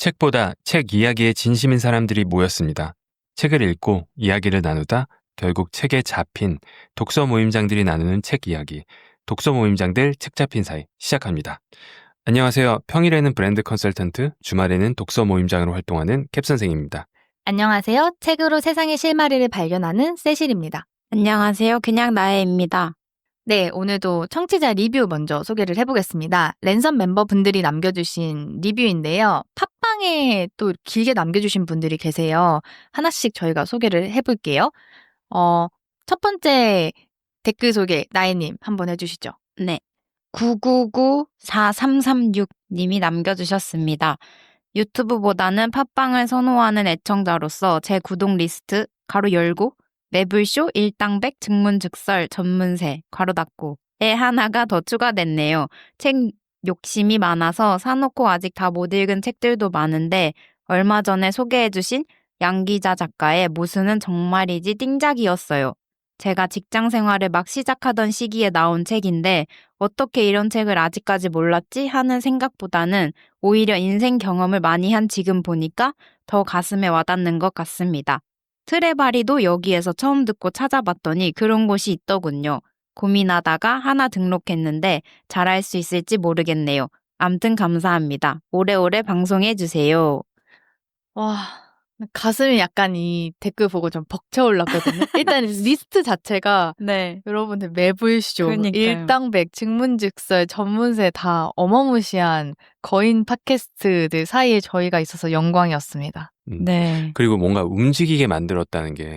책보다 책 이야기에 진심인 사람들이 모였습니다. 책을 읽고 이야기를 나누다 결국 책에 잡힌 독서 모임장들이 나누는 책 이야기. 독서 모임장들 책 잡힌 사이 시작합니다. 안녕하세요. 평일에는 브랜드 컨설턴트, 주말에는 독서 모임장으로 활동하는 캡 선생입니다. 안녕하세요. 책으로 세상의 실마리를 발견하는 세실입니다. 안녕하세요. 그냥 나혜입니다. 네, 오늘도 청취자 리뷰 먼저 소개를 해보겠습니다. 랜선 멤버분들이 남겨주신 리뷰인데요. 팟빵에 또 길게 남겨주신 분들이 계세요. 하나씩 저희가 소개를 해볼게요. 첫 번째 댓글 소개, 나혜님 한번 해주시죠. 네. 999-4336님이 남겨주셨습니다. 유튜브보다는 팟빵을 선호하는 애청자로서 제 구독 리스트 가로 열고 매불쇼 일당백 증문즉설 전문세 괄호 닫고에 하나가 더 추가됐네요. 책 욕심이 많아서 사놓고 아직 다 못 읽은 책들도 많은데 얼마 전에 소개해주신 양기자 작가의 모순은 정말이지 띵작이었어요. 제가 직장 생활을 막 시작하던 시기에 나온 책인데 어떻게 이런 책을 아직까지 몰랐지 하는 생각보다는 오히려 인생 경험을 많이 한 지금 보니까 더 가슴에 와닿는 것 같습니다. 트레바리도 여기에서 처음 듣고 찾아봤더니 그런 곳이 있더군요. 고민하다가 하나 등록했는데 잘할 수 있을지 모르겠네요. 암튼 감사합니다. 오래오래 방송해주세요. 와, 가슴이 약간 이 댓글 보고 좀 벅차올랐거든요. 일단 리스트 자체가 네. 여러분들 매불쇼, 그러니까요. 일당백, 증문즉설, 전문세 다 어마무시한 거인 팟캐스트들 사이에 저희가 있어서 영광이었습니다. 네. 그리고 뭔가 움직이게 만들었다는 게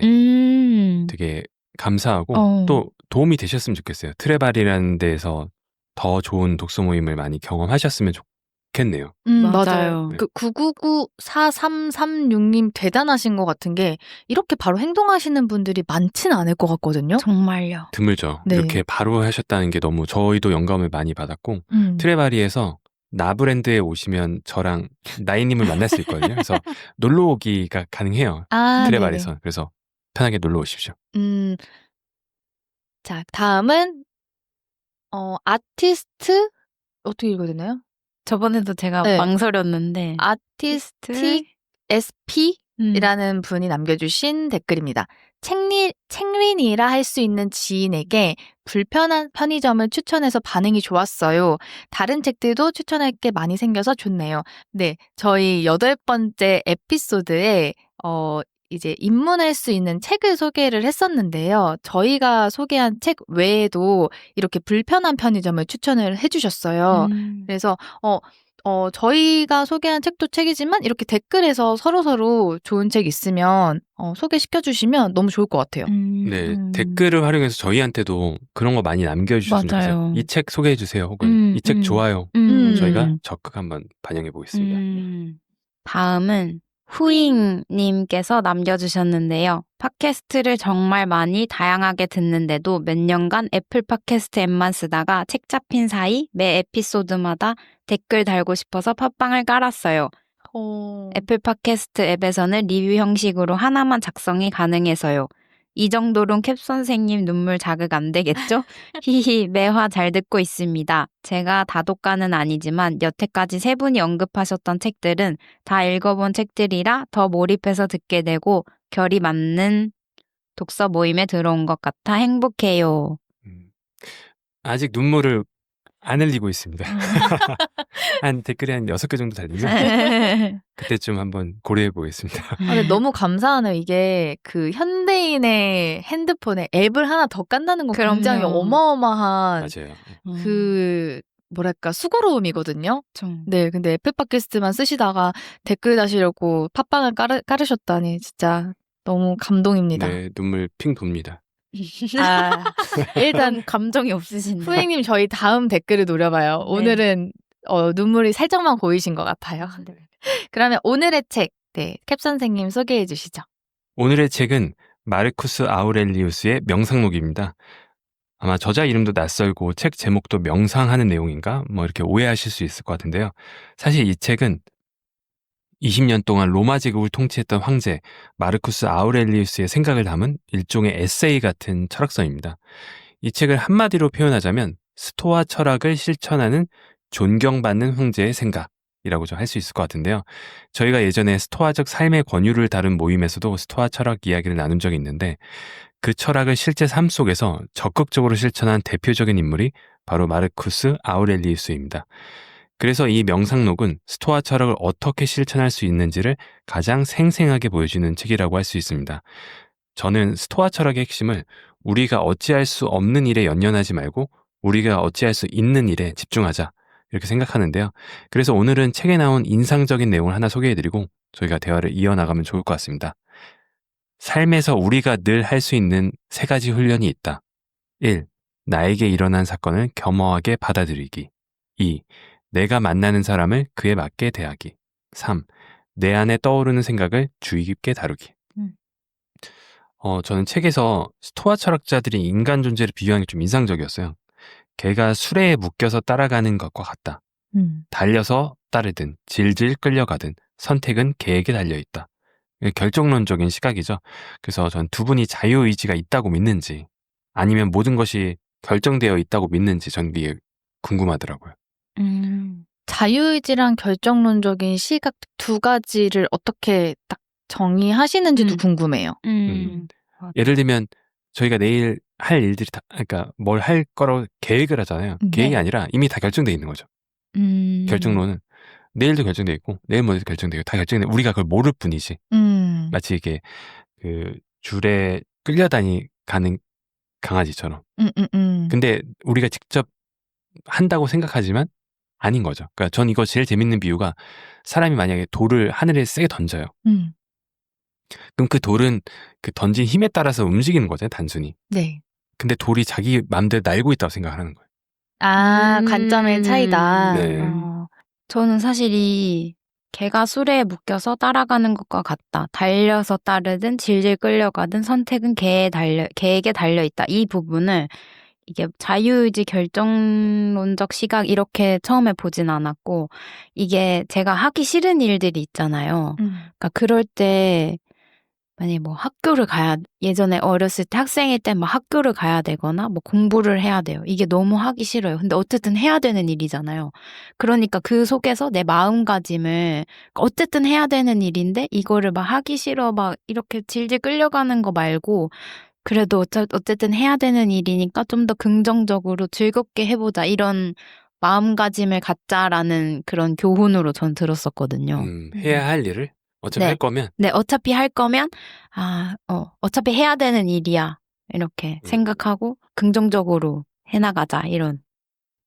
되게 감사하고 또 도움이 되셨으면 좋겠어요. 트레발이라는 데에서 더 좋은 독서 모임을 많이 경험하셨으면 좋겠네요. 맞아요. 네. 그 999-4336님 대단하신 것 같은 게 이렇게 바로 행동하시는 분들이 많지는 않을 것 같거든요. 정말요. 드물죠. 네. 이렇게 바로 하셨다는 게 너무 저희도 영감을 많이 받았고 트레바리에서 나브랜드에 오시면 저랑 나이님을 만날 수 있거든요. 그래서 놀러 오기가 가능해요. 트레바리에서. 네네. 그래서 편하게 놀러 오십시오. 자, 다음은 아티스트 어떻게 읽어야 되나요? 저번에도 제가 네. 망설였는데 아티스틱 SP라는 분이 남겨주신 댓글입니다. 책린이라 할 수 있는 지인에게 불편한 편의점을 추천해서 반응이 좋았어요. 다른 책들도 추천할 게 많이 생겨서 좋네요. 네, 저희 8번째 에피소드에 이제 입문할 수 있는 책을 소개를 했었는데요. 저희가 소개한 책 외에도 이렇게 불편한 편의점을 추천을 해주셨어요. 그래서 저희가 소개한 책도 책이지만 이렇게 댓글에서 서로서로 좋은 책 있으면 소개시켜주시면 너무 좋을 것 같아요. 네, 댓글을 활용해서 저희한테도 그런 거 많이 남겨주셨으면 맞아요. 좋겠어요. 이 책 소개해주세요. 혹은 이 책 좋아요. 저희가 적극 한번 반영해 보겠습니다. 다음은 후잉님께서 남겨주셨는데요. 팟캐스트를 정말 많이 다양하게 듣는데도 몇 년간 애플 팟캐스트 앱만 쓰다가 책 잡힌 사이 매 에피소드마다 댓글 달고 싶어서 팟빵을 깔았어요. 애플 팟캐스트 앱에서는 리뷰 형식으로 하나만 작성이 가능해서요. 이 정도론 캡 선생님 눈물 자극 안 되겠죠? 히히 매화 잘 듣고 있습니다. 제가 다독가는 아니지만 여태까지 세 분이 언급하셨던 책들은 다 읽어본 책들이라 더 몰입해서 듣게 되고 결이 맞는 독서 모임에 들어온 것 같아 행복해요. 아직 눈물을 안 흘리고 있습니다. 한 댓글이 한 6개 정도 달리면 그때쯤 한번 고려해 보겠습니다. 근데 너무 감사하네요. 이게 그 현대인의 핸드폰에 앱을 하나 더 깐다는 건 굉장히 그럼요. 어마어마한 맞아요. 그 뭐랄까 수고로움이거든요. 좀. 네, 근데 애플 팟캐스트만 쓰시다가 댓글 다시려고 팟빵을 깔으셨다니 진짜 너무 감동입니다. 네, 눈물 핑 돕니다. 일단 감정이 없으신데. 후행님 저희 다음 댓글을 노려봐요. 오늘은 눈물이 살짝만 보이신 것 같아요. 네. 그러면 오늘의 책, 네, 캡 선생님 소개해 주시죠. 오늘의 책은 마르쿠스 아우렐리우스의 명상록입니다. 아마 저자 이름도 낯설고 책 제목도 명상하는 내용인가? 뭐 이렇게 오해하실 수 있을 것 같은데요. 사실 이 책은 20년 동안 로마 제국을 통치했던 황제 마르쿠스 아우렐리우스의 생각을 담은 일종의 에세이 같은 철학서입니다. 이 책을 한마디로 표현하자면 스토아 철학을 실천하는 존경받는 황제의 생각, 철학이라고 좀 할 수 있을 것 같은데요. 저희가 예전에 스토아적 삶의 권유를 다룬 모임에서도 스토아 철학 이야기를 나눈 적이 있는데 그 철학을 실제 삶 속에서 적극적으로 실천한 대표적인 인물이 바로 마르쿠스 아우렐리우스입니다. 그래서 이 명상록은 스토아 철학을 어떻게 실천할 수 있는지를 가장 생생하게 보여주는 책이라고 할 수 있습니다. 저는 스토아 철학의 핵심을 우리가 어찌할 수 없는 일에 연연하지 말고 우리가 어찌할 수 있는 일에 집중하자 이렇게 생각하는데요. 그래서 오늘은 책에 나온 인상적인 내용을 하나 소개해드리고 저희가 대화를 이어나가면 좋을 것 같습니다. 삶에서 우리가 늘 할 수 있는 3가지 훈련이 있다. 1. 나에게 일어난 사건을 겸허하게 받아들이기. 2. 내가 만나는 사람을 그에 맞게 대하기. 3. 내 안에 떠오르는 생각을 주의 깊게 다루기. 저는 책에서 스토아 철학자들이 인간 존재를 비유하는 게 좀 인상적이었어요. 개가 수레에 묶여서 따라가는 것과 같다. 달려서 따르든 질질 끌려가든 선택은 개에게 달려있다. 결정론적인 시각이죠. 그래서 전 두 분이 자유의지가 있다고 믿는지 아니면 모든 것이 결정되어 있다고 믿는지 전 이게 궁금하더라고요. 자유의지랑 결정론적인 시각 두 가지를 어떻게 딱 정의하시는지도 궁금해요. 예를 들면 저희가 내일 할 일들이 다 그러니까 뭘 할 거라고 계획을 하잖아요. 계획이 네. 아니라 이미 다 결정돼 있는 거죠. 결정론은 내일도 결정돼 있고 내일 모레도 결정돼 있고 다 결정돼 우리가 그걸 모를 뿐이지. 마치 이게 그 줄에 끌려가는 강아지처럼. 근데 우리가 직접 한다고 생각하지만 아닌 거죠. 그러니까 전 이거 제일 재밌는 비유가 사람이 만약에 돌을 하늘에 세게 던져요. 그럼 그 돌은 그 던진 힘에 따라서 움직이는 거잖아요, 단순히. 네. 근데 돌이 자기 마음대로 날고 있다고 생각하는 거예요. 아, 관점의 차이다. 네. 저는 사실 이 개가 수레에 묶여서 따라가는 것과 같다. 달려서 따르든 질질 끌려가든 선택은 개에게 달려있다. 이 부분을 이게 자유의지 결정론적 시각 이렇게 처음에 보진 않았고 이게 제가 하기 싫은 일들이 있잖아요. 그러니까 그럴 때 만약에 뭐 예전에 어렸을 때 학생일 때 막 학교를 가야 되거나 뭐 공부를 해야 돼요. 이게 너무 하기 싫어요. 근데 어쨌든 해야 되는 일이잖아요. 그러니까 그 속에서 내 마음가짐을 어쨌든 해야 되는 일인데 이거를 막 하기 싫어 막 이렇게 질질 끌려가는 거 말고 그래도 어쨌든 해야 되는 일이니까 좀 더 긍정적으로 즐겁게 해보자 이런 마음가짐을 갖자라는 그런 교훈으로 전 들었었거든요. 해야 할 일을 어차피 할 거면 네, 어차피 할 거면 어차피 해야 되는 일이야 이렇게 생각하고 긍정적으로 해나가자 이런.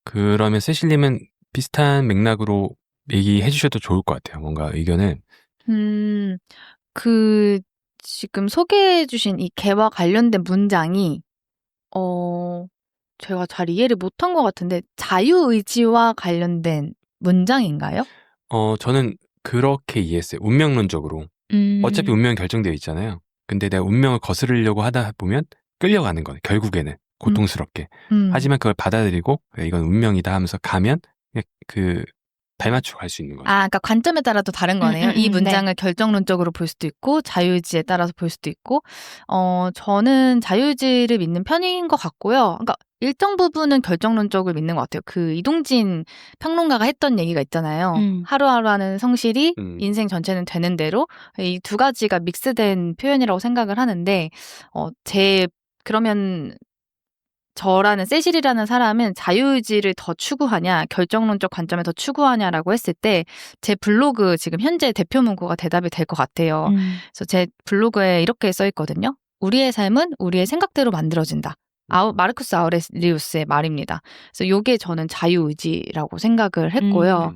그러면 세실님은 비슷한 맥락으로 얘기해 주셔도 좋을 것 같아요. 뭔가 의견을. 지금 소개해 주신 이 개와 관련된 문장이 제가 잘 이해를 못한 것 같은데 자유의지와 관련된 문장인가요? 저는 그렇게 이해했어요. 운명론적으로. 어차피 운명은 결정되어 있잖아요. 근데 내가 운명을 거스르려고 하다 보면 끌려가는 거예요. 결국에는 고통스럽게. 하지만 그걸 받아들이고 이건 운명이다 하면서 가면 그 발맞추고 갈 수 있는 거죠. 아, 그러니까 관점에 따라 또 다른 거네요. 이 문장을 네. 결정론적으로 볼 수도 있고 자유의지에 따라서 볼 수도 있고 저는 자유의지를 믿는 편인 것 같고요. 그러니까 일정 부분은 결정론적으로 믿는 것 같아요. 그 이동진 평론가가 했던 얘기가 있잖아요. 하루하루 하는 성실이 인생 전체는 되는 대로 이 두 가지가 믹스된 표현이라고 생각을 하는데 그러면 저라는 세실이라는 사람은 자유의지를 더 추구하냐 결정론적 관점에 더 추구하냐라고 했을 때 제 블로그 지금 현재 대표 문구가 대답이 될 것 같아요. 그래서 제 블로그에 이렇게 써 있거든요. 우리의 삶은 우리의 생각대로 만들어진다. 마르쿠스 아우렐리우스의 말입니다. 그래서 이게 저는 자유의지라고 생각을 했고요.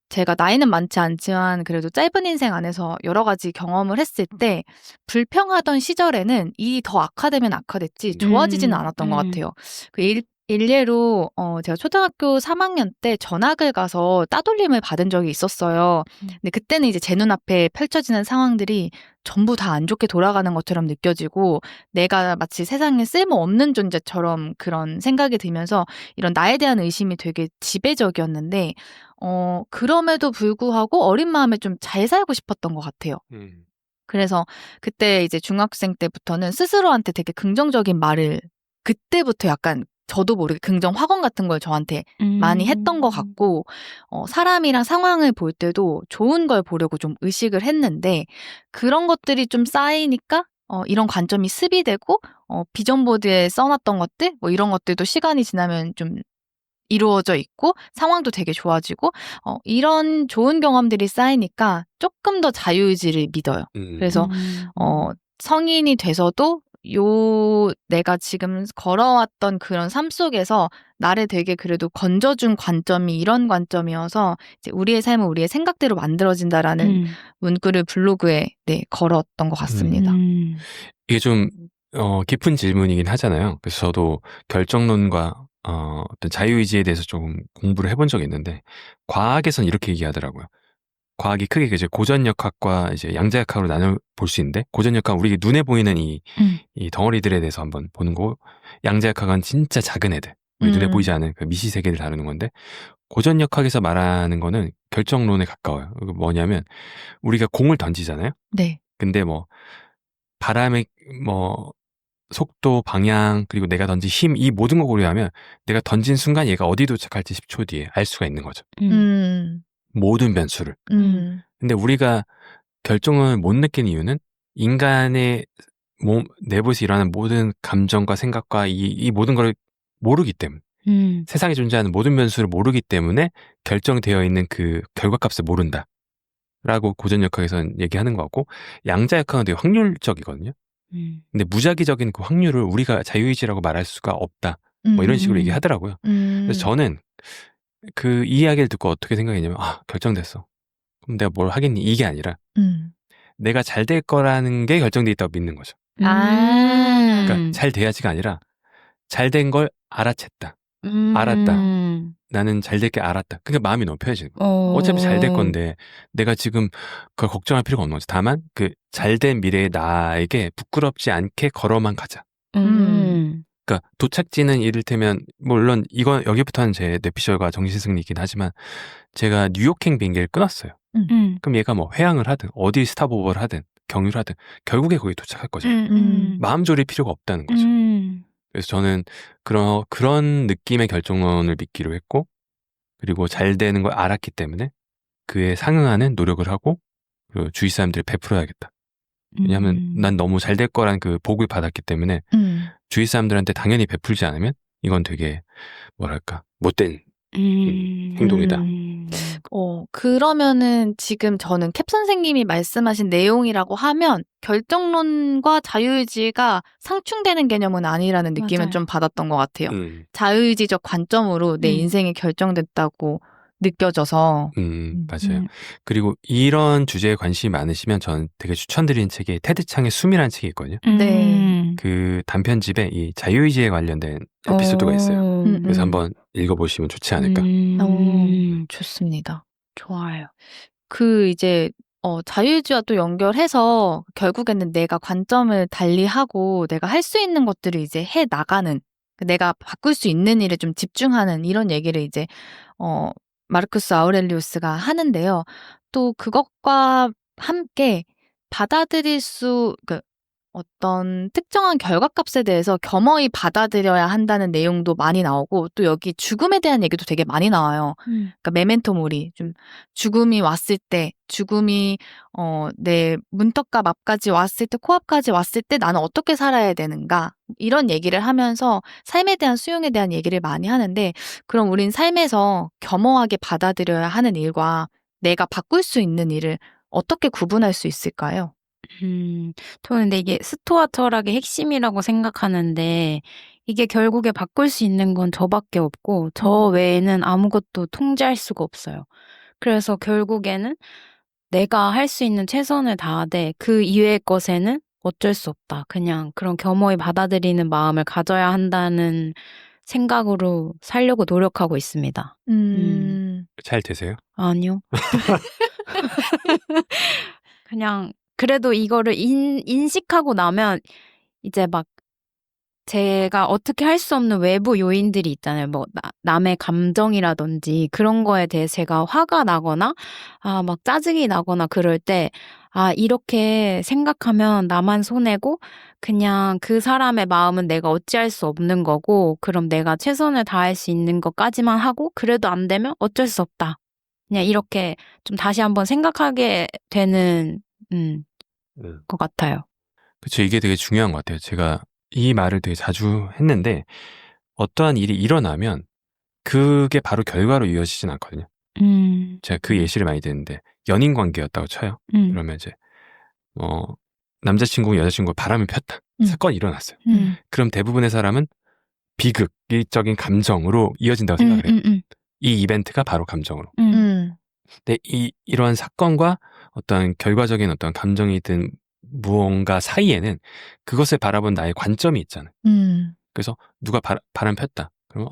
제가 나이는 많지 않지만 그래도 짧은 인생 안에서 여러 가지 경험을 했을 때 불평하던 시절에는 일이 더 악화되면 악화됐지 좋아지지는 않았던 것 같아요. 일례로 제가 초등학교 3학년 때 전학을 가서 따돌림을 받은 적이 있었어요. 근데 그때는 이제 제 눈앞에 펼쳐지는 상황들이 전부 다 안 좋게 돌아가는 것처럼 느껴지고 내가 마치 세상에 쓸모없는 존재처럼 그런 생각이 들면서 이런 나에 대한 의심이 되게 지배적이었는데 그럼에도 불구하고 어린 마음에 좀 잘 살고 싶었던 것 같아요. 그래서 그때 이제 중학생 때부터는 스스로한테 되게 긍정적인 말을 그때부터 약간 저도 모르게 긍정 확언 같은 걸 저한테 많이 했던 것 같고, 사람이랑 상황을 볼 때도 좋은 걸 보려고 좀 의식을 했는데, 그런 것들이 좀 쌓이니까, 이런 관점이 습이되고, 비전보드에 써놨던 것들, 뭐 이런 것들도 시간이 지나면 좀 이루어져 있고, 상황도 되게 좋아지고, 이런 좋은 경험들이 쌓이니까 조금 더 자유의지를 믿어요. 그래서, 성인이 돼서도 내가 지금 걸어왔던 그런 삶 속에서 나를 되게 그래도 건져준 관점이 이런 관점이어서 이제 우리의 삶은 우리의 생각대로 만들어진다라는 문구를 블로그에 걸었던 것 같습니다. 이게 좀 깊은 질문이긴 하잖아요. 그래서 저도 결정론과 어떤 자유의지에 대해서 조금 공부를 해본 적이 있는데 과학에선 이렇게 얘기하더라고요. 과학이 크게 이제 고전역학과 이제 양자역학으로 나눠 볼 수 있는데 고전역학은 우리 눈에 보이는 이 덩어리들에 대해서 한번 보는 거고 양자역학은 진짜 작은 애들 우리 눈에 보이지 않은 그 미시 세계를 다루는 건데 고전역학에서 말하는 거는 결정론에 가까워요. 이거 뭐냐면 우리가 공을 던지잖아요. 네. 근데 뭐 바람의 뭐 속도, 방향, 그리고 내가 던진 힘, 이 모든 걸 고려하면 내가 던진 순간 얘가 어디 도착할지 10초 뒤에 알 수가 있는 거죠. 모든 변수를. 근데 우리가 결정을 못 느끼는 이유는 인간의 몸 내부에서 일어나는 모든 감정과 생각과 이 모든 걸 모르기 때문에 세상에 존재하는 모든 변수를 모르기 때문에 결정되어 있는 그 결과값을 모른다. 라고 고전역학에서는 얘기하는 것 같고 양자역학은 되게 확률적이거든요. 근데 무작위적인 그 확률을 우리가 자유의지라고 말할 수가 없다. 뭐 이런 식으로 얘기하더라고요. 그래서 저는 그 이야기를 듣고 어떻게 생각했냐면 결정됐어. 그럼 내가 뭘 하겠니? 이게 아니라 내가 잘 될 거라는 게 결정돼 있다고 믿는 거죠. 그러니까 잘 돼야지가 아니라 잘 된 걸 알아챘다. 알았다. 나는 잘 될 게 알았다. 그러니까 마음이 너무 편해지는 거예요. 어차피 잘 될 건데 내가 지금 그걸 걱정할 필요가 없는 거죠. 다만 그 잘된 미래의 나에게 부끄럽지 않게 걸어만 가자. 그러니까 도착지는 이를테면 물론 이건 여기부터는 제 뇌피셜과 정신승리이긴 하지만 제가 뉴욕행 비행기를 끊었어요. 그럼 얘가 뭐 회항을 하든 어디 스탑오버를 하든 경유를 하든 결국에 거기 도착할 거죠. 마음 졸일 필요가 없다는 거죠. 그래서 저는 그런 느낌의 결정론을 믿기로 했고 그리고 잘 되는 걸 알았기 때문에 그에 상응하는 노력을 하고 그리고 주위 사람들을 베풀어야겠다. 왜냐하면 난 너무 잘 될 거란 그 복을 받았기 때문에 주위 사람들한테 당연히 베풀지 않으면 이건 되게 뭐랄까 못된 행동이다. 그러면은 지금 저는 캡 선생님이 말씀하신 내용이라고 하면 결정론과 자유의지가 상충되는 개념은 아니라는 느낌을 맞아요. 좀 받았던 것 같아요. 자유의지적 관점으로 내 인생이 결정됐다고 느껴져서. 맞아요. 그리고 이런 주제에 관심이 많으시면 저는 되게 추천드리는 책이 테드 창의 숨이라는 책이 있거든요. 네. 그 단편집에 이 자유의지에 관련된 에피소드가 있어요. 그래서 한번 읽어보시면 좋지 않을까. 좋습니다. 좋아요. 이제 자유의지와 또 연결해서 결국에는 내가 관점을 달리하고 내가 할 수 있는 것들을 이제 해 나가는, 내가 바꿀 수 있는 일에 좀 집중하는 이런 얘기를 이제 마르쿠스 아우렐리우스가 하는데요. 또 그것과 함께 받아들일 어떤 특정한 결과값에 대해서 겸허히 받아들여야 한다는 내용도 많이 나오고, 또 여기 죽음에 대한 얘기도 되게 많이 나와요. 그러니까 메멘토 모리, 좀 죽음이 왔을 때, 죽음이 내 문턱과 앞까지 왔을 때, 코앞까지 왔을 때 나는 어떻게 살아야 되는가, 이런 얘기를 하면서 삶에 대한 수용에 대한 얘기를 많이 하는데, 그럼 우린 삶에서 겸허하게 받아들여야 하는 일과 내가 바꿀 수 있는 일을 어떻게 구분할 수 있을까요? 저는 근데 이게 스토아 철학의 핵심이라고 생각하는데, 이게 결국에 바꿀 수 있는 건 저밖에 없고 저 외에는 아무것도 통제할 수가 없어요. 그래서 결국에는 내가 할 수 있는 최선을 다하되 그 이외의 것에는 어쩔 수 없다. 그냥 그런 겸허히 받아들이는 마음을 가져야 한다는 생각으로 살려고 노력하고 있습니다. 잘 되세요? 아니요. 그냥 그래도 이거를 인식하고 나면 이제 막 제가 어떻게 할 수 없는 외부 요인들이 있잖아요. 뭐 남의 감정이라든지 그런 거에 대해 제가 화가 나거나 막 짜증이 나거나 그럴 때 이렇게 생각하면 나만 손해고 그냥 그 사람의 마음은 내가 어찌할 수 없는 거고 그럼 내가 최선을 다할 수 있는 것까지만 하고 그래도 안 되면 어쩔 수 없다. 그냥 이렇게 좀 다시 한번 생각하게 되는 것 같아요. 그쵸. 이게 되게 중요한 것 같아요. 제가 이 말을 되게 자주 했는데 어떠한 일이 일어나면 그게 바로 결과로 이어지진 않거든요. 제가 그 예시를 많이 듣는데 연인 관계였다고 쳐요. 그러면 이제 남자친구 여자친구가 바람을 폈다. 사건이 일어났어요. 그럼 대부분의 사람은 비극적인 감정으로 이어진다고 생각을 해요. 이 이벤트가 바로 감정으로. 근데 이러한 사건과 어떤 결과적인 어떤 감정이든 무언가 사이에는 그것을 바라본 나의 관점이 있잖아요. 그래서 누가 바람 폈다. 그러면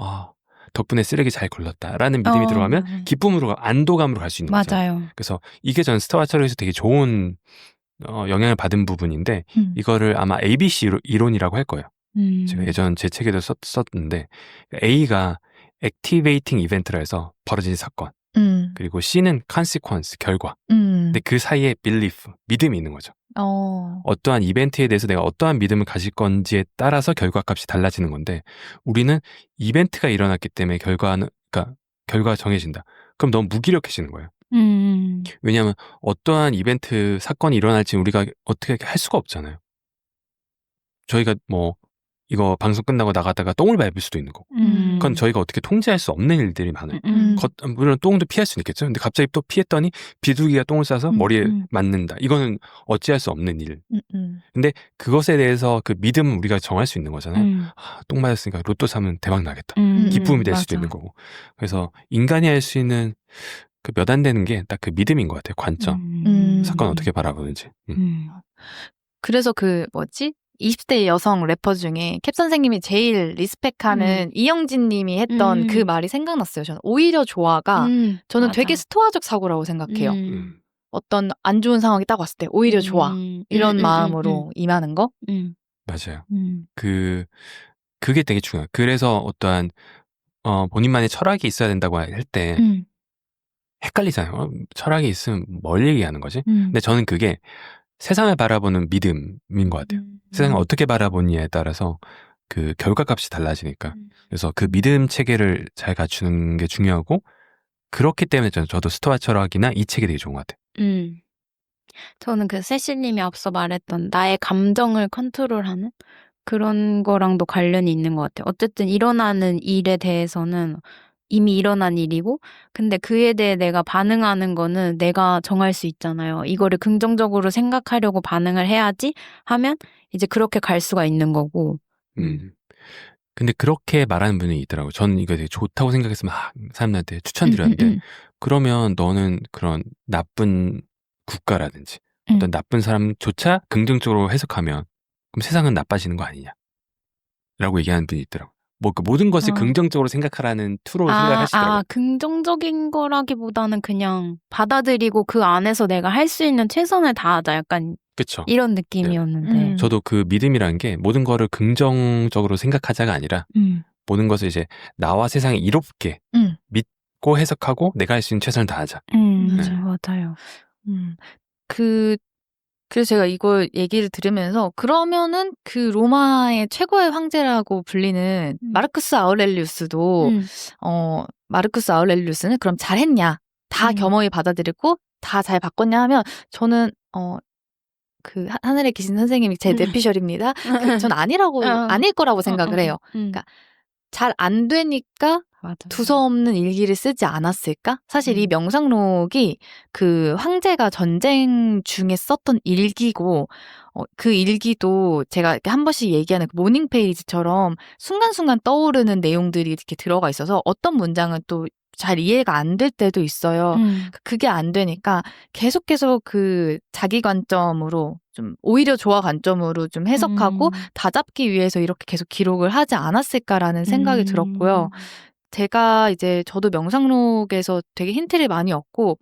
덕분에 쓰레기 잘 걸렀다라는 믿음이 들어가면 기쁨으로 안도감으로 갈 수 있는 거죠. 맞아요. 그래서 이게 전 스타와처에서 되게 좋은 영향을 받은 부분인데 이거를 아마 ABC 이론이라고 할 거예요. 제가 예전 제 책에도 썼는데 A가 Activating Event라 해서 벌어진 사건 그리고 C는 Consequence, 결과. 근데 그 사이에 Belief, 믿음이 있는 거죠. 어떠한 이벤트에 대해서 내가 어떠한 믿음을 가질 건지에 따라서 결과값이 달라지는 건데 우리는 이벤트가 일어났기 때문에 결과가 정해진다. 그럼 너무 무기력해지는 거예요. 왜냐하면 어떠한 이벤트, 사건이 일어날지 우리가 어떻게 할 수가 없잖아요. 저희가 이거 방송 끝나고 나갔다가 똥을 밟을 수도 있는 거고 그건 저희가 어떻게 통제할 수 없는 일들이 많아요. 물론 똥도 피할 수는 있겠죠. 근데 갑자기 또 피했더니 비둘기가 똥을 싸서 머리에 맞는다. 이거는 어찌할 수 없는 일. 근데 그것에 대해서 그 믿음은 우리가 정할 수 있는 거잖아요. 똥 맞았으니까 로또 사면 대박 나겠다. 기쁨이 될 수도 있는 거고. 그래서 인간이 할 수 있는 그 몇 안 되는 게 딱 그 믿음인 것 같아요. 관점. 사건 어떻게 바라보는지. 그래서 20대 여성 래퍼 중에 캡 선생님이 제일 리스펙하는 이영진 님이 했던 그 말이 생각났어요. 저는 오히려 좋아가 저는 되게 스토아적 사고라고 생각해요. 어떤 안 좋은 상황이 딱 왔을 때 오히려 좋아. 이런 마음으로 임하는 거. 맞아요. 그게 되게 중요해요. 그래서 어떠한 본인만의 철학이 있어야 된다고 할 때 헷갈리잖아요. 철학이 있으면 뭘 얘기하는 거지? 근데 저는 그게 세상을 바라보는 믿음인 것 같아요. 세상을 어떻게 바라보느냐에 따라서 그 결과값이 달라지니까. 그래서 그 믿음 체계를 잘 갖추는 게 중요하고 그렇기 때문에 저도 스토아 철학이나 이 책이 되게 좋은 것 같아요. 저는 그 세실님이 앞서 말했던 나의 감정을 컨트롤하는 그런 거랑도 관련이 있는 것 같아요. 어쨌든 일어나는 일에 대해서는 이미 일어난 일이고 근데 그에 대해 내가 반응하는 거는 내가 정할 수 있잖아요. 이거를 긍정적으로 생각하려고 반응을 해야지 하면 이제 그렇게 갈 수가 있는 거고. 근데 그렇게 말하는 분이 있더라고요. 저는 이거 되게 좋다고 생각해서 막 사람들한테 추천드렸는데 그러면 너는 그런 나쁜 국가라든지 어떤 나쁜 사람조차 긍정적으로 해석하면 그럼 세상은 나빠지는 거 아니냐 라고 얘기하는 분이 있더라고요. 그 모든 것을 긍정적으로 생각하라는 투로 생각하시더라고요. 긍정적인 거라기보다는 그냥 받아들이고 그 안에서 내가 할 수 있는 최선을 다하자 약간 그쵸. 이런 느낌이었는데. 저도 그 믿음이란 게 모든 거를 긍정적으로 생각하자가 아니라 모든 것을 이제 나와 세상이 이롭게 믿고 해석하고 내가 할 수 있는 최선을 다하자. 맞아요. 그래서 제가 이걸 얘기를 들으면서 그러면은 그 로마의 최고의 황제라고 불리는 마르쿠스 아우렐리우스도 마르쿠스 아우렐리우스는 그럼 잘했냐? 다 겸허히 받아들이고 다 잘 바꿨냐 하면 저는 그 하늘에 계신 선생님이 제 뇌피셜입니다. 전 아닐 거라고 생각을 해요. 그러니까 잘 안 되니까 두서없는 일기를 쓰지 않았을까? 사실 이 명상록이 그 황제가 전쟁 중에 썼던 일기고 그 일기도 제가 이렇게 한 번씩 얘기하는 그 모닝 페이지처럼 순간순간 떠오르는 내용들이 이렇게 들어가 있어서 어떤 문장은 또 잘 이해가 안 될 때도 있어요. 그게 안 되니까 계속 그 자기 관점으로 좀 오히려 조화 관점으로 좀 해석하고 다잡기 위해서 이렇게 계속 기록을 하지 않았을까라는 생각이 들었고요. 제가 이제 저도 명상록에서 되게 힌트를 많이 얻고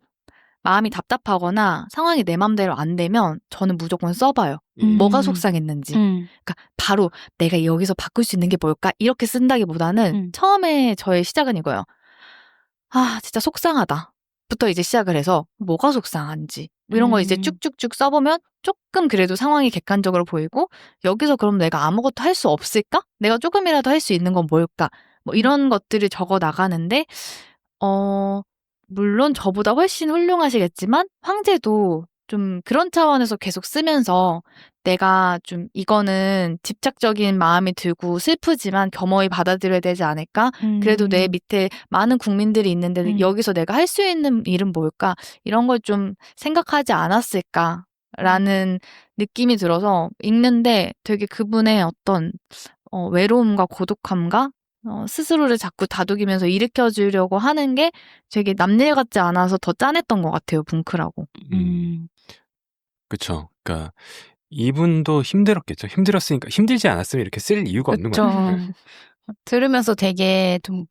마음이 답답하거나 상황이 내 맘대로 안 되면 저는 무조건 써봐요. 음. 뭐가 속상했는지. 그러니까 바로 내가 여기서 바꿀 수 있는 게 뭘까? 이렇게 쓴다기보다는 처음에 저의 시작은 이거예요. 아, 진짜 속상하다. 부터 이제 시작을 해서 뭐가 속상한지 이런 거 이제 쭉쭉쭉 써보면 조금 그래도 상황이 객관적으로 보이고 여기서 그럼 내가 아무것도 할 수 없을까? 내가 조금이라도 할 수 있는 건 뭘까? 뭐 이런 것들을 적어 나가는데 물론 저보다 훨씬 훌륭하시겠지만 황제도 좀 그런 차원에서 계속 쓰면서 내가 좀 이거는 집착적인 마음이 들고 슬프지만 겸허히 받아들여야 되지 않을까? 그래도 내 밑에 많은 국민들이 있는데 여기서 내가 할 수 있는 일은 뭘까? 이런 걸 좀 생각하지 않았을까라는 느낌이 들어서 읽는데 되게 그분의 어떤 외로움과 고독함과 스스로를 자꾸 다독이면서 일으켜주려고 하는 게 되게 남일 같지 않아서 더 짠했던 것 같아요, 뭉클하고. 그쵸. 그러니까 이분도 힘들었겠죠. 힘들었으니까 힘들지 않았으면 이렇게 쓸 이유가 없는 그쵸. 거예요. 들으면서 되게 좀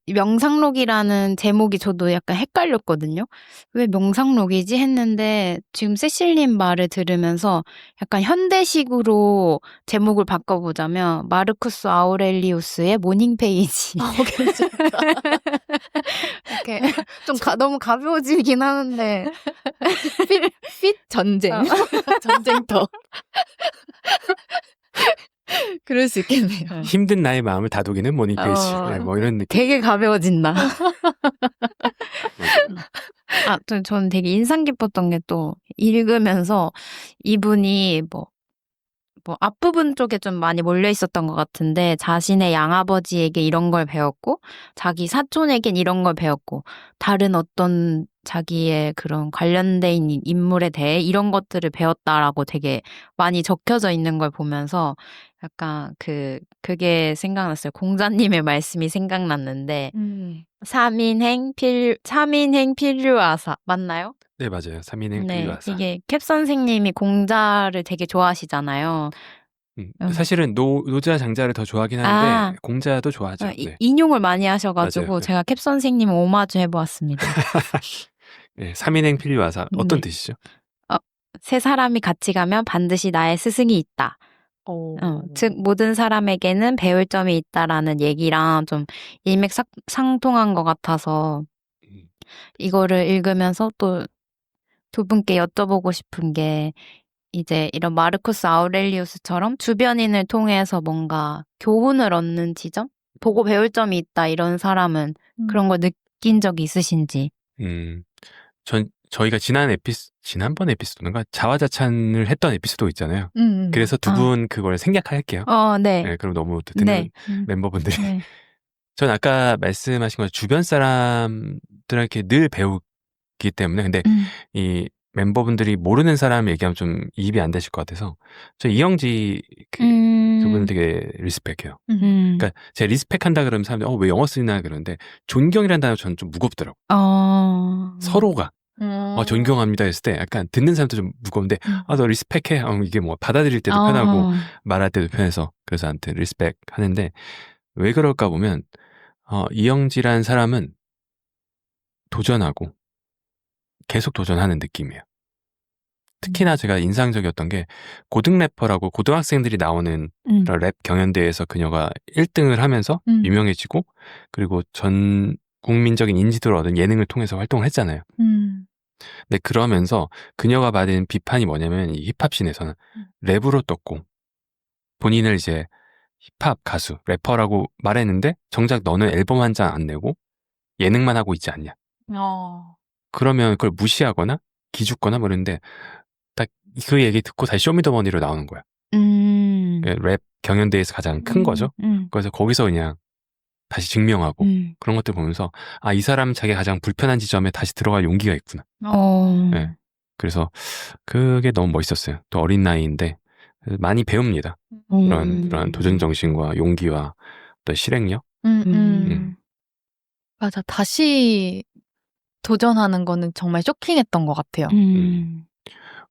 명상록이라는 제목이 저도 약간 헷갈렸거든요. 왜 명상록이지 했는데 지금 세실님 말을 들으면서 약간 현대식으로 제목을 바꿔보자면 마르쿠스 아우렐리우스의 모닝 페이지. 괜찮다. 이렇게 좀 너무 가벼워지긴 하는데 핏 전쟁. 전쟁터. 그럴 수 있겠네요. 힘든 나의 마음을 다독이는 모닝 페이지. 네, 뭐 이런 느낌. 되게 가벼워진다. 저는 되게 인상 깊었던 게 또 읽으면서 이분이 뭐 앞부분 쪽에 좀 많이 몰려 있었던 것 같은데 자신의 양아버지에게 이런 걸 배웠고 자기 사촌에겐 이런 걸 배웠고 다른 어떤 자기의 그런 관련된 인물에 대해 이런 것들을 배웠다라고 되게 많이 적혀져 있는 걸 보면서 약간 그게 생각났어요. 공자님의 말씀이 생각났는데 3인행 필류아사 맞나요? 네, 맞아요. 3인행 네, 필요하사. 이게 캡 선생님이 공자를 되게 좋아하시잖아요. 사실은 노자 장자를 더 좋아하긴 하는데 공자도 좋아하죠. 네. 인용을 많이 하셔가지고 맞아요. 제가 캡 선생님 오마주 해보았습니다. 네, 3인행 필요하사. 어떤 네. 뜻이죠? 세 사람이 같이 가면 반드시 나의 스승이 있다. 즉 모든 사람에게는 배울 점이 있다라는 얘기랑 좀 일맥상통한 것 같아서 이거를 읽으면서 또 두 분께 여쭤보고 싶은 게 이제 이런 마르쿠스 아우렐리우스처럼 주변인을 통해서 뭔가 교훈을 얻는 지점? 보고 배울 점이 있다 이런 사람은 그런 걸 느낀 적이 있으신지? 저희가 지난번 에피소드인가 자화자찬을 했던 에피소드 있잖아요. 그래서 두 분 그걸 생략할게요. 네. 네, 그럼 너무 듣는 멤버분들이. 전 아까 말씀하신 것 주변 사람들한테 늘 배우기 때문에 근데 이 멤버분들이 모르는 사람 얘기하면 좀 이입이 안 되실 것 같아서 저 이영지 그분 되게 리스펙해요. 그러니까 제가 리스펙한다 그러면 사람들이 왜 영어 쓰나 그러는데 존경이라는 단어 저는 좀 무겁더라고. 서로가 존경합니다 했을 때 약간 듣는 사람도 좀 무거운데 너 리스펙해. 이게 뭐 받아들일 때도 편하고 말할 때도 편해서 그래서 아무튼 리스펙 하는데 왜 그럴까 보면 이영지라는 사람은 도전하고 계속 도전하는 느낌이에요. 특히나 제가 인상적이었던 게 고등 래퍼라고 고등학생들이 나오는 그런 랩 경연대회에서 그녀가 1등을 하면서 유명해지고 그리고 전 국민적인 인지도를 얻은 예능을 통해서 활동을 했잖아요. 근데 그러면서 그녀가 받은 비판이 뭐냐면 이 힙합씬에서는 랩으로 떴고 본인을 이제 힙합 가수, 래퍼라고 말했는데 정작 너는 앨범 한 장 안 내고 예능만 하고 있지 않냐. 그러면 그걸 무시하거나 기죽거나 뭐 이러는데 딱 그 얘기 듣고 다시 쇼미더머니로 나오는 거야. 랩 경연대회에서 가장 큰 거죠. 그래서 거기서 그냥 다시 증명하고 그런 것들 보면서 이 사람 자기가 가장 불편한 지점에 다시 들어갈 용기가 있구나. 네. 그래서 그게 너무 멋있었어요. 또 어린 나이인데 많이 배웁니다. 그런 도전 정신과 용기와 또 실행력. 맞아. 다시 도전하는 거는 정말 쇼킹했던 것 같아요.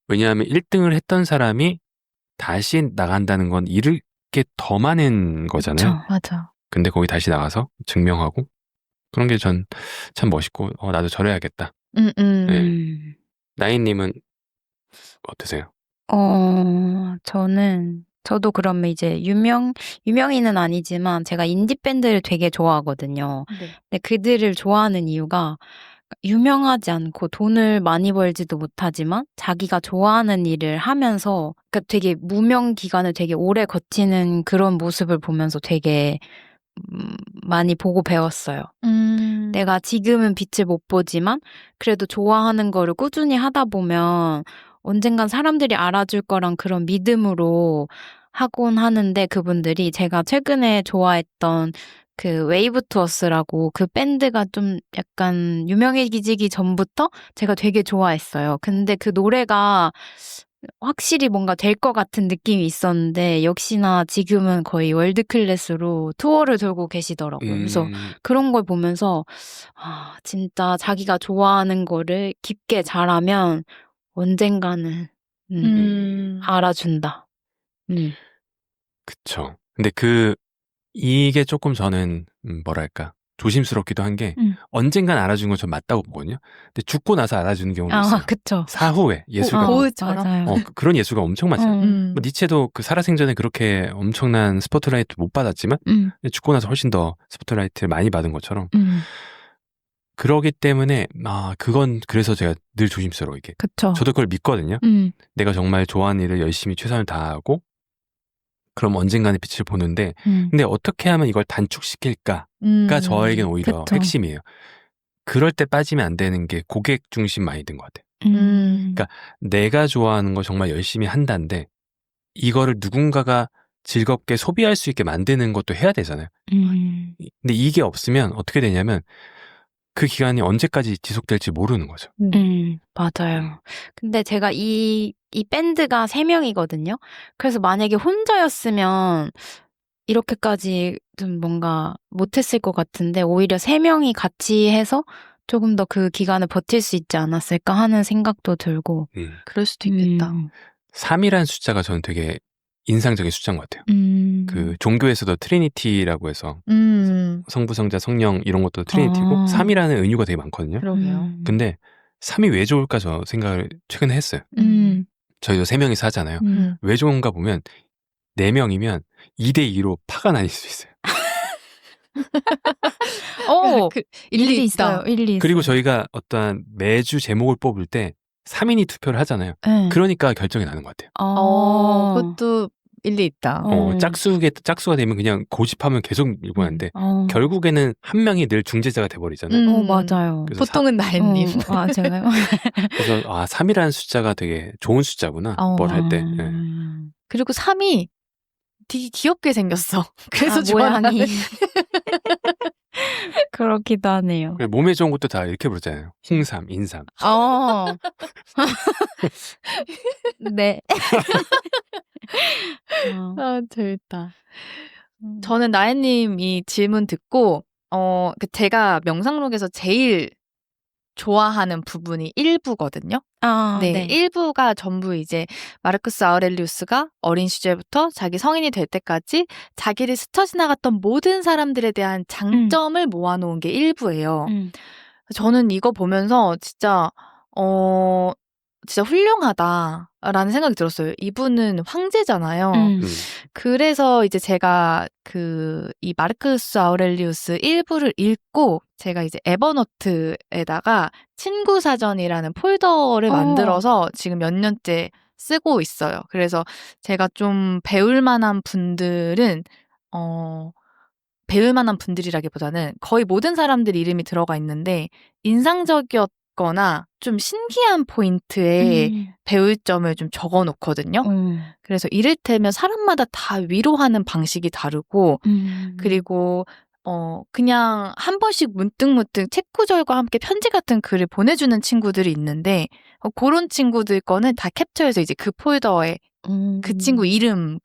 왜냐하면 1등을 했던 사람이 다시 나간다는 건 잃을 게 더 많은 거잖아요. 그쵸, 맞아. 근데 거기 다시 나가서 증명하고 그런 게 전 참 멋있고 나도 저래야겠다. 나인님은 어떠세요? 저도 그러면 이제 유명인은 아니지만 제가 인디밴드를 되게 좋아하거든요. 네. 근데 그들을 좋아하는 이유가 유명하지 않고 돈을 많이 벌지도 못하지만 자기가 좋아하는 일을 하면서 그러니까 되게 무명 기간을 되게 오래 거치는 그런 모습을 보면서 되게 많이 보고 배웠어요. 내가 지금은 빛을 못 보지만 그래도 좋아하는 거를 꾸준히 하다 보면 언젠간 사람들이 알아줄 거란 그런 믿음으로 하곤 하는데 그분들이 제가 최근에 좋아했던 그 웨이브 투어스라고 그 밴드가 좀 약간 유명해지기 전부터 제가 되게 좋아했어요. 근데 그 노래가 확실히 뭔가 될 것 같은 느낌이 있었는데 역시나 지금은 거의 월드 클래스로 투어를 돌고 계시더라고요. 그래서 그런 걸 보면서 진짜 자기가 좋아하는 거를 깊게 잘하면 언젠가는 알아준다. 그쵸. 근데 이게 조금 저는 뭐랄까 조심스럽기도 한 게 언젠간 알아준 건 전 맞다고 보거든요. 근데 죽고 나서 알아주는 경우도 있어요. 그쵸. 사후에 예술가 고흐처럼. 맞아요. 그런 예술가 엄청 많잖아요. 음. 뭐 니체도 그 살아생전에 그렇게 엄청난 스포트라이트 못 받았지만 죽고 나서 훨씬 더 스포트라이트를 많이 받은 것처럼 그러기 때문에 그건 그래서 제가 늘 조심스러워 이게. 그쵸. 저도 그걸 믿거든요. 내가 정말 좋아하는 일을 열심히 최선을 다하고 그럼 언젠가는 빛을 보는데 근데 어떻게 하면 이걸 단축시킬까가 저에겐 오히려 그쵸. 핵심이에요. 그럴 때 빠지면 안 되는 게 고객 중심 마인드인 것 같아요. 그러니까 내가 좋아하는 거 정말 열심히 한다는데 이거를 누군가가 즐겁게 소비할 수 있게 만드는 것도 해야 되잖아요. 근데 이게 없으면 어떻게 되냐면 그 기간이 언제까지 지속될지 모르는 거죠. 맞아요. 근데 제가 이 밴드가 3명이거든요. 그래서 만약에 혼자였으면 이렇게까지 좀 뭔가 못했을 것 같은데 오히려 3명이 같이 해서 조금 더 그 기간을 버틸 수 있지 않았을까 하는 생각도 들고. 그럴 수도 있겠다. 3이라는 숫자가 저는 되게 인상적인 숫자인 것 같아요. 그 종교에서도 트리니티라고 해서 성부, 성자, 성령 이런 것도 트리니티고 3이라는 은유가 되게 많거든요. 그러게요. 근데 3이 왜 좋을까 저 생각을 최근에 했어요. 저희도 3명이서 하잖아요. 왜 좋은가 보면 4명이면 2대2로 파가 나뉠 수 있어요. 일리 있다. 일리 그리고 있어요. 저희가 어떠한 매주 제목을 뽑을 때 3인이 투표를 하잖아요. 네. 그러니까 결정이 나는 것 같아요. 그것도 일리 있다. 짝수가 되면 그냥 고집하면 계속 밀고 하는데 결국에는 한 명이 늘 중재자가 돼버리잖아요. 맞아요. 그래서 보통은 나인님. 제가요? 그래서 3이라는 숫자가 되게 좋은 숫자구나. 뭘 할 때. 네. 그리고 3이 되게 귀엽게 생겼어. 그래서 모양이. 좋아하는. 그렇기도 하네요. 몸에 좋은 것도 다 이렇게 부르잖아요. 홍삼, 인삼. 네. 재밌다. 저는 나혜님 이 질문 듣고 제가 명상록에서 제일 좋아하는 부분이 1부거든요. 네, 1부가 전부 이제 마르쿠스 아우렐리우스가 어린 시절부터 자기 성인이 될 때까지 자기를 스쳐 지나갔던 모든 사람들에 대한 장점을 모아놓은 게 1부예요. 저는 이거 보면서 진짜 훌륭하다라는 생각이 들었어요. 이분은 황제잖아요. 그래서 이제 제가 이 마르쿠스 아우렐리우스 1부를 읽고 제가 이제 에버노트에다가 친구 사전이라는 폴더를 만들어서 지금 몇 년째 쓰고 있어요. 그래서 제가 좀 배울 만한 분들이라기보다는 거의 모든 사람들 이름이 들어가 있는데 인상적이었거나 좀 신기한 포인트에 배울 점을 좀 적어 놓거든요. 그래서 이를테면 사람마다 다 위로하는 방식이 다르고 그리고 그냥 한 번씩 문득문득 책 구절과 함께 편지 같은 글을 보내주는 친구들이 있는데 그런 친구들 거는 다 캡처해서 이제 그 폴더에 그 친구 이름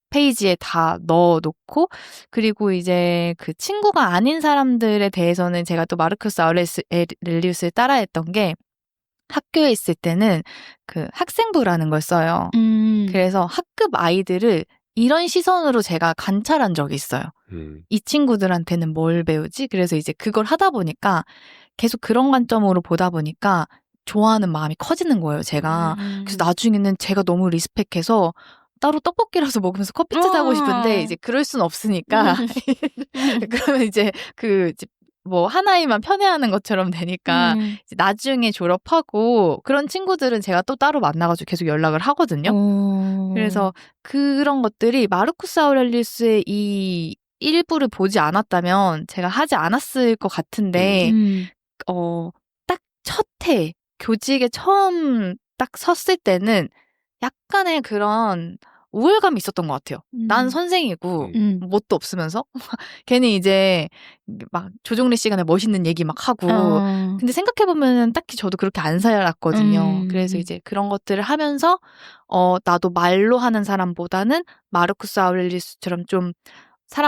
페이지에 다 넣어놓고 그리고 이제 그 친구가 아닌 사람들에 대해서는 제가 또 마르쿠스 아우렐리우스를 따라했던 게 학교에 있을 때는 그 학생부라는 걸 써요. 그래서 학급 아이들을 이런 시선으로 제가 관찰한 적이 있어요. 이 친구들한테는 뭘 배우지? 그래서 이제 그걸 하다 보니까 계속 그런 관점으로 보다 보니까 좋아하는 마음이 커지는 거예요, 제가. 그래서 나중에는 제가 너무 리스펙해서 따로 떡볶이라서 먹으면서 커피차 사고 싶은데 이제 그럴 순 없으니까 그러면 이제 뭐 하나이만 편애하는 것처럼 되니까 이제 나중에 졸업하고 그런 친구들은 제가 또 따로 만나가지고 계속 연락을 하거든요. 그래서 그런 것들이 마르쿠스 아우렐리우스의 이 일부를 보지 않았다면 제가 하지 않았을 것 같은데 딱 첫 해 교직에 처음 딱 섰을 때는 약간의 그런 우월감이 있었던 것 같아요. 난 선생이고 뭣도 없으면서 괜히 이제 막 조종례 시간에 멋있는 얘기 막 하고 근데 생각해보면 딱히 저도 그렇게 안 살았거든요. 그래서 이제 그런 것들을 하면서 나도 말로 하는 사람보다는 마르쿠스 아우렐리우스처럼 좀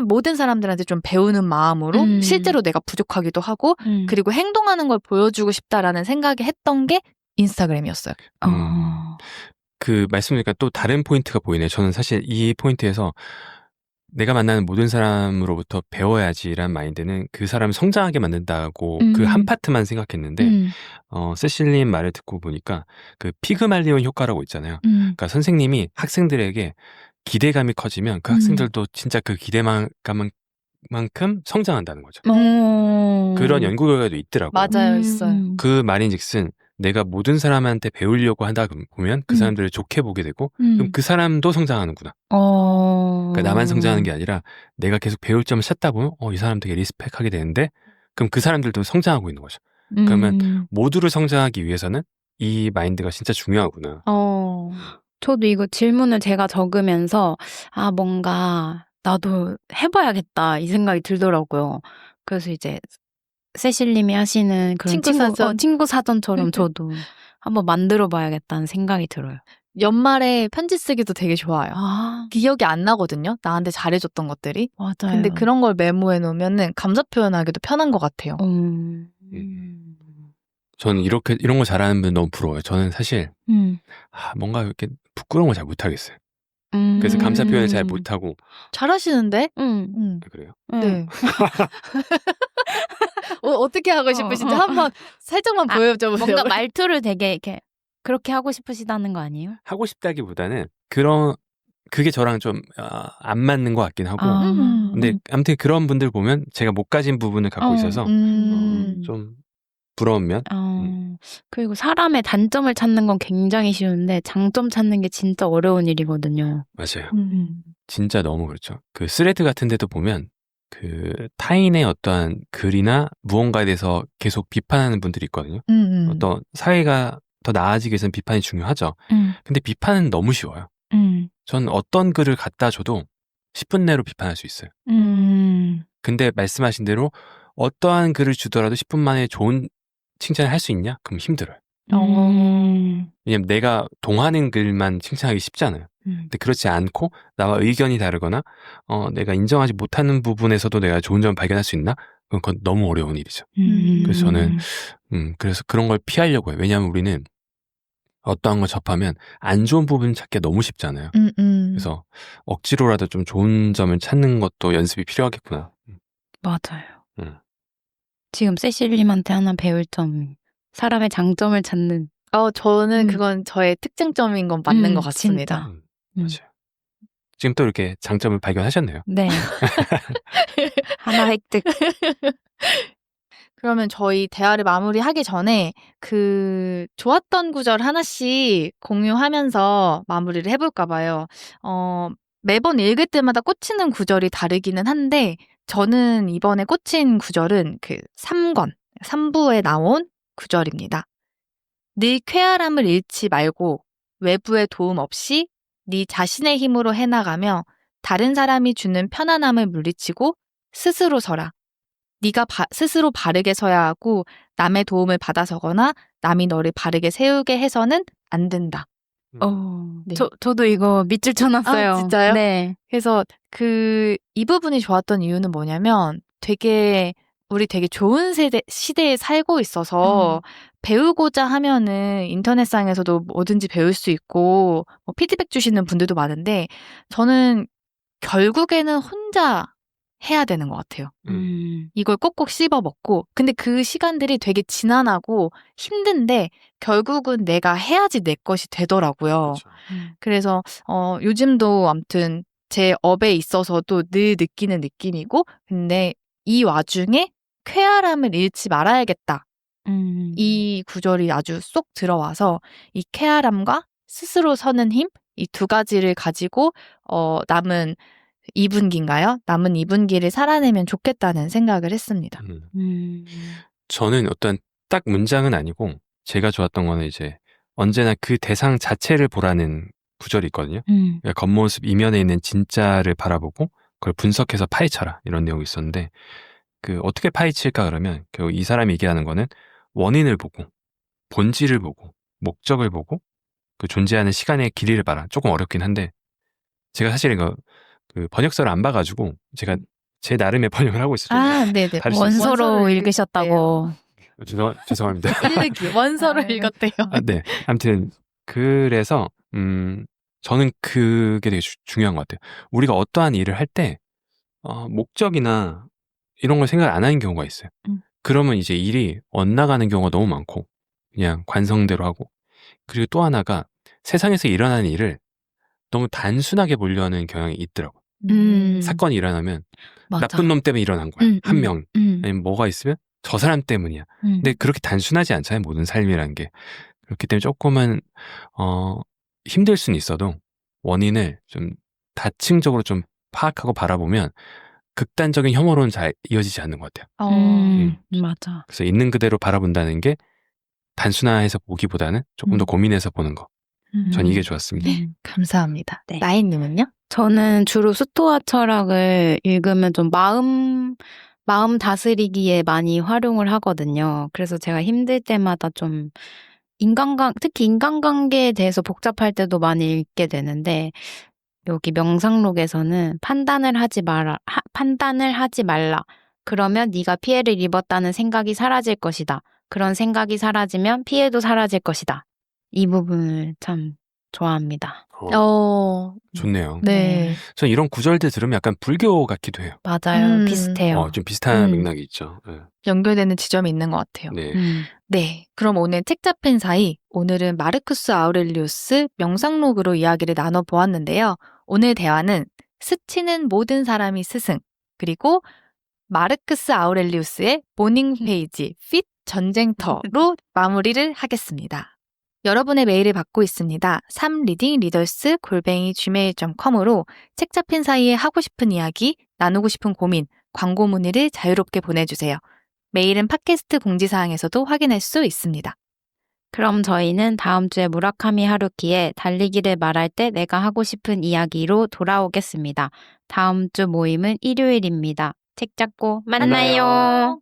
모든 사람들한테 좀 배우는 마음으로 실제로 내가 부족하기도 하고 그리고 행동하는 걸 보여주고 싶다라는 생각이 했던 게 인스타그램이었어요. 그 말씀드리니까 또 다른 포인트가 보이네요. 저는 사실 이 포인트에서 내가 만나는 모든 사람으로부터 배워야지란 마인드는 그 사람을 성장하게 만든다고 그 한 파트만 생각했는데 세실님 말을 듣고 보니까 그 피그말리온 효과라고 있잖아요. 그러니까 선생님이 학생들에게 기대감이 커지면 그 학생들도 진짜 그 기대감만큼 성장한다는 거죠. 그런 연구 결과도 있더라고요. 맞아요, 있어요. 그 말인즉슨 내가 모든 사람한테 배우려고 한다 보면 그 사람들을 좋게 보게 되고 그럼 그 사람도 성장하는구나. 그러니까 나만 성장하는 게 아니라 내가 계속 배울 점을 찾다 보면 이 사람 되게 리스펙하게 되는데 그럼 그 사람들도 성장하고 있는 거죠. 그러면 모두를 성장하기 위해서는 이 마인드가 진짜 중요하구나. 저도 이거 질문을 제가 적으면서 뭔가 나도 해봐야겠다 이 생각이 들더라고요. 그래서 이제 세실님이 하시는 그런 친구 사전처럼 저도 한번 만들어봐야겠다는 생각이 들어요. 연말에 편지 쓰기도 되게 좋아요. 기억이 안 나거든요. 나한테 잘해줬던 것들이. 맞아요. 근데 그런 걸 메모해 놓으면은 감사 표현하기도 편한 것 같아요. 저는 이런 거 잘하는 분 너무 부러워요. 저는 사실 뭔가 이렇게 부끄러운 거 잘 못하겠어요. 그래서 감사 표현을 잘 못하고. 잘하시는데? 그래요? 네. 어떻게 하고 싶으신지 한번 살짝만 보여줘 보세요. 뭔가 말투를 되게 이렇게 그렇게 하고 싶으시다는 거 아니에요? 하고 싶다기보다는 그게 저랑 좀 안 맞는 것 같긴 하고. 근데 아무튼 그런 분들 보면 제가 못 가진 부분을 갖고 있어서 좀 부러운 면. 그리고 사람의 단점을 찾는 건 굉장히 쉬운데 장점 찾는 게 진짜 어려운 일이거든요. 맞아요. 진짜 너무 그렇죠. 그 스레드 같은 데도 보면 그 타인의 어떠한 글이나 무언가에 대해서 계속 비판하는 분들이 있거든요. 어떤 사회가 더 나아지기 위해서는 비판이 중요하죠. 근데 비판은 너무 쉬워요. 전 어떤 글을 갖다 줘도 10분 내로 비판할 수 있어요. 근데 말씀하신 대로 어떠한 글을 주더라도 10분 만에 좋은 칭찬을 할 수 있냐? 그럼 힘들어요. 왜냐면 내가 동하는 글만 칭찬하기 쉽잖아요. 근데 그렇지 않고 나와 의견이 다르거나 내가 인정하지 못하는 부분에서도 내가 좋은 점을 발견할 수 있나? 그건 너무 어려운 일이죠. 그래서 저는 그래서 그런 걸 피하려고 해요. 왜냐하면 우리는 어떠한 걸 접하면 안 좋은 부분 찾기가 너무 쉽잖아요. 그래서 억지로라도 좀 좋은 점을 찾는 것도 연습이 필요하겠구나. 맞아요. 지금 세실님한테 하나 배울 점, 사람의 장점을 찾는. 저는 그건 저의 특장점인 건 맞는 것 같습니다. 맞아요. 지금 또 이렇게 장점을 발견하셨네요. 네. 하나 획득. 그러면 저희 대화를 마무리하기 전에 좋았던 구절 하나씩 공유하면서 마무리를 해볼까 봐요. 매번 읽을 때마다 꽂히는 구절이 다르기는 한데 저는 이번에 꽂힌 구절은 3부에 나온 구절입니다. 늘 쾌활함을 잃지 말고 외부의 도움 없이 네 자신의 힘으로 해나가며 다른 사람이 주는 편안함을 물리치고 스스로 서라. 네가 스스로 바르게 서야 하고 남의 도움을 받아서거나 남이 너를 바르게 세우게 해서는 안 된다. 네. 저도 이거 밑줄 쳐놨어요. 진짜요? 네. 그래서 이 부분이 좋았던 이유는 뭐냐면 우리 되게 좋은 시대에 살고 있어서 배우고자 하면은 인터넷상에서도 뭐든지 배울 수 있고 피드백 주시는 분들도 많은데 저는 결국에는 혼자 해야 되는 것 같아요. 이걸 꼭꼭 씹어 먹고, 근데 그 시간들이 되게 지난하고 힘든데 결국은 내가 해야지 내 것이 되더라고요. 그렇죠. 그래서 요즘도 아무튼 제 업에 있어서도 늘 느끼는 느낌이고, 근데 이 와중에 쾌활함을 잃지 말아야겠다. 이 구절이 아주 쏙 들어와서 이 쾌활함과 스스로 서는 힘, 이 두 가지를 가지고 남은 2분기인가요? 남은 2분기를 살아내면 좋겠다는 생각을 했습니다. 저는 어떤 딱 문장은 아니고 제가 좋았던 거는 이제 언제나 그 대상 자체를 보라는 구절이 있거든요. 그러니까 겉모습 이면에 있는 진짜를 바라보고 그걸 분석해서 파헤쳐라 이런 내용이 있었는데 그 어떻게 파헤칠까 그러면 결국 이 사람이 얘기하는 거는 원인을 보고 본질을 보고 목적을 보고 그 존재하는 시간의 길이를 봐라. 조금 어렵긴 한데 제가 사실 이거 그 번역서를 안 봐가지고 제가 제 나름의 번역을 하고 있어요. 아, 네네. 다를 수 있어요. 원서로 원서를 읽으셨다고. 죄송합니다. 일르기 원서를 아, 읽었대요. 아, 네. 아무튼 그래서 저는 그게 되게 중요한 것 같아요. 우리가 어떠한 일을 할 때 목적이나 이런 걸 생각 안 하는 경우가 있어요. 그러면 이제 일이 엇나가는 경우가 너무 많고 그냥 관성대로 하고, 그리고 또 하나가 세상에서 일어나는 일을 너무 단순하게 보려는 경향이 있더라고요. 사건이 일어나면 맞아. 나쁜 놈 때문에 일어난 거야. 한 명. 음. 아니면 뭐가 있으면 저 사람 때문이야. 근데 그렇게 단순하지 않잖아요. 모든 삶이라는 게. 그렇기 때문에 조금은 힘들 수는 있어도 원인을 좀 다층적으로 좀 파악하고 바라보면 극단적인 혐오로는 잘 이어지지 않는 것 같아요. 맞아. 그래서 있는 그대로 바라본다는 게 단순화해서 보기보다는 조금 더 고민해서 보는 거. 전 이게 좋았습니다. 감사합니다. 네. 나인님은요? 저는 주로 스토아 철학을 읽으면 좀 마음 다스리기에 많이 활용을 하거든요. 그래서 제가 힘들 때마다 좀 특히 인간관계에 대해서 복잡할 때도 많이 읽게 되는데, 여기 명상록에서는 판단을 하지 말라. 그러면 네가 피해를 입었다는 생각이 사라질 것이다. 그런 생각이 사라지면 피해도 사라질 것이다. 이 부분을 참 좋아합니다. 좋네요. 네. 전 이런 구절들 들으면 약간 불교 같기도 해요. 맞아요. 비슷해요. 좀 비슷한 음. 맥락이 있죠. 네. 연결되는 지점이 있는 것 같아요. 네. 네. 그럼 오늘 책 잡힌 사이, 오늘은 마르쿠스 아우렐리우스 명상록으로 이야기를 나눠보았는데요. 오늘 대화는 스치는 모든 사람이 스승, 그리고 마르쿠스 아우렐리우스의 모닝 페이지, 핏 전쟁터로 마무리를 하겠습니다. 여러분의 메일을 받고 있습니다. 3readingreaders@gmail.com으로 책 잡힌 사이에 하고 싶은 이야기, 나누고 싶은 고민, 광고 문의를 자유롭게 보내주세요. 메일은 팟캐스트 공지사항에서도 확인할 수 있습니다. 그럼 저희는 다음 주에 무라카미 하루키의 달리기를 말할 때 내가 하고 싶은 이야기로 돌아오겠습니다. 다음 주 모임은 일요일입니다. 책 잡고 만나요.